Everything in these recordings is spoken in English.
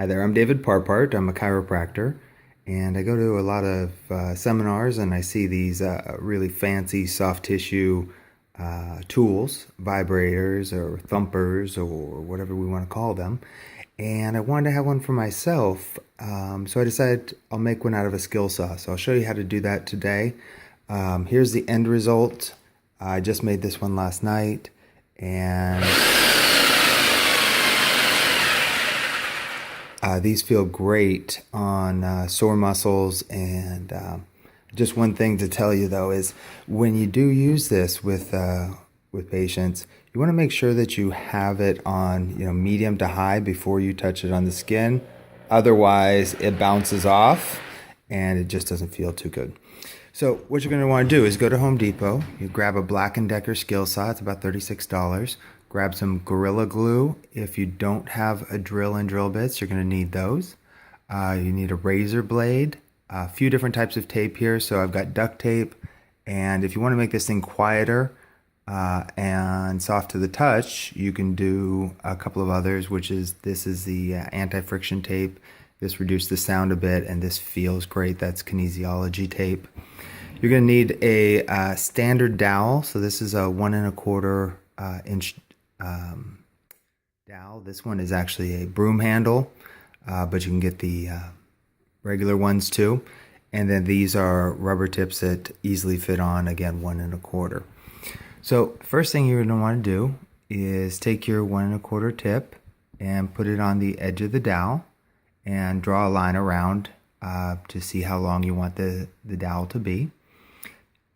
Hi there, I'm David Parpart. I'm a chiropractor, and I go to a lot of seminars and I see these really fancy soft tissue tools, vibrators or thumpers or whatever we want to call them. And I wanted to have one for myself, so I decided I'll make one out of a skill saw. So I'll show you how to do that today. Here's the end result. I just made this one last night, and these feel great on sore muscles. And just one thing to tell you though is when you do use this with patients, you want to make sure that you have it on medium to high before you touch it on the skin. Otherwise, it bounces off and it just doesn't feel too good. So what you're going to want to do is go to Home Depot. You grab a Black & Decker skill saw. It's about $36. Grab some Gorilla Glue. If you don't have a drill and drill bits, you're going to need those. You need a razor blade, a few different types of tape here. So I've got duct tape, and if you want to make this thing quieter and soft to the touch, you can do a couple of others, this is the anti-friction tape. This reduced the sound a bit, and this feels great. That's kinesiology tape. You're going to need a standard dowel. So this is a 1 1/4 inch dowel. This one is actually a broom handle, but you can get the regular ones too. And then these are rubber tips that easily fit on, again, 1 1/4. So first thing you're going to want to do is take your 1 1/4 tip and put it on the edge of the dowel and draw a line around to see how long you want the dowel to be.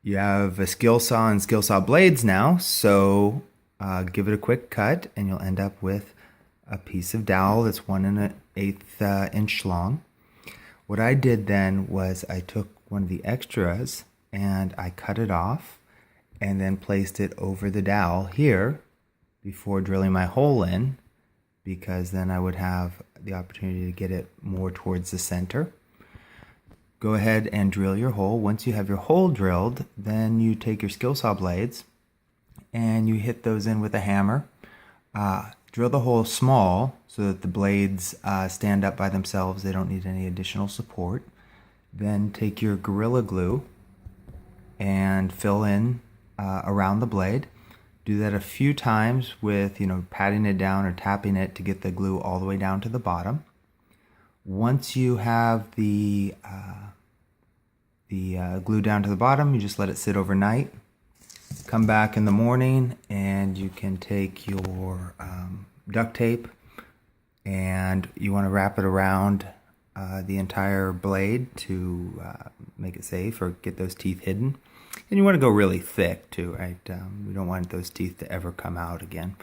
You have a skill saw and skill saw blades now, so give it a quick cut and you'll end up with a piece of dowel that's 1 1/8 inch long. What I did then was I took one of the extras and I cut it off and then placed it over the dowel here before drilling my hole in, because then I would have the opportunity to get it more towards the center. Go ahead and drill your hole. Once you have your hole drilled, then you take your skill saw blades and you hit those in with a hammer. Drill the hole small so that the blades stand up by themselves. They don't need any additional support. Then take your Gorilla Glue and fill in around the blade. Do that a few times with patting it down or tapping it to get the glue all the way down to the bottom. Once you have the glue down to the bottom, you just let it sit overnight. Come back in the morning and you can take your duct tape and you want to wrap it around the entire blade to make it safe or get those teeth hidden. And you want to go really thick too, right? We don't want those teeth to ever come out again.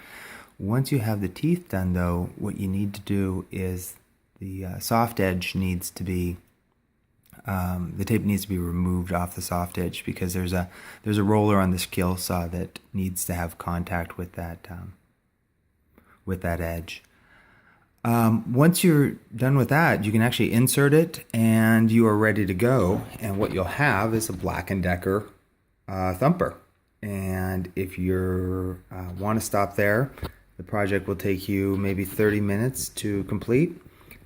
Once you have the teeth done though, what you need to do is the soft edge needs to be the tape needs to be removed off the soft edge, because there's a roller on the skill saw that needs to have contact with that edge. Once you're done with that, you can actually insert it and you are ready to go. And what you'll have is a Black & Decker thumper. And if you want to stop there, the project will take you maybe 30 minutes to complete.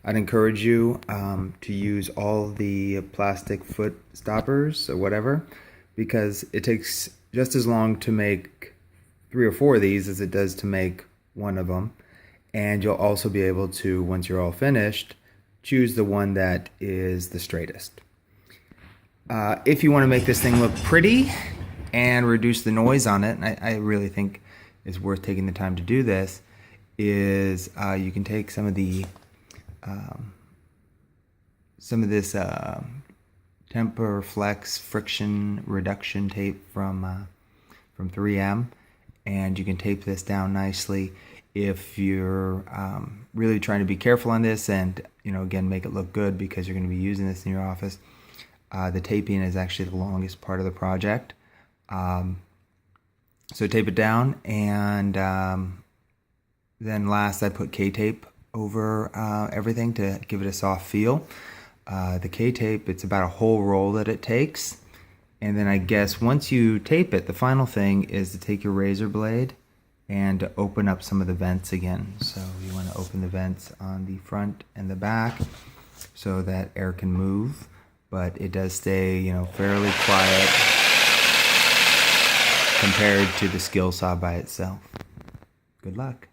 I'd encourage you to use all the plastic foot stoppers or whatever, because it takes just as long to make 3 or 4 of these as it does to make one of them. And you'll also be able to, once you're all finished, choose the one that is the straightest. If you want to make this thing look pretty and reduce the noise on it, and I really think it's worth taking the time to do this, is you can take some of this Temper Flex friction reduction tape from 3M, and you can tape this down nicely. If you're really trying to be careful on this and again make it look good because you're going to be using this in your office, the taping is actually the longest part of the project. So tape it down, and then last I put K-tape over everything to give it a soft feel. The K-tape, it's about a whole roll that it takes. And then I guess once you tape it, the final thing is to take your razor blade and to open up some of the vents again. So you want to open the vents on the front and the back so that air can move, but it does stay, fairly quiet compared to the skill saw by itself. Good luck.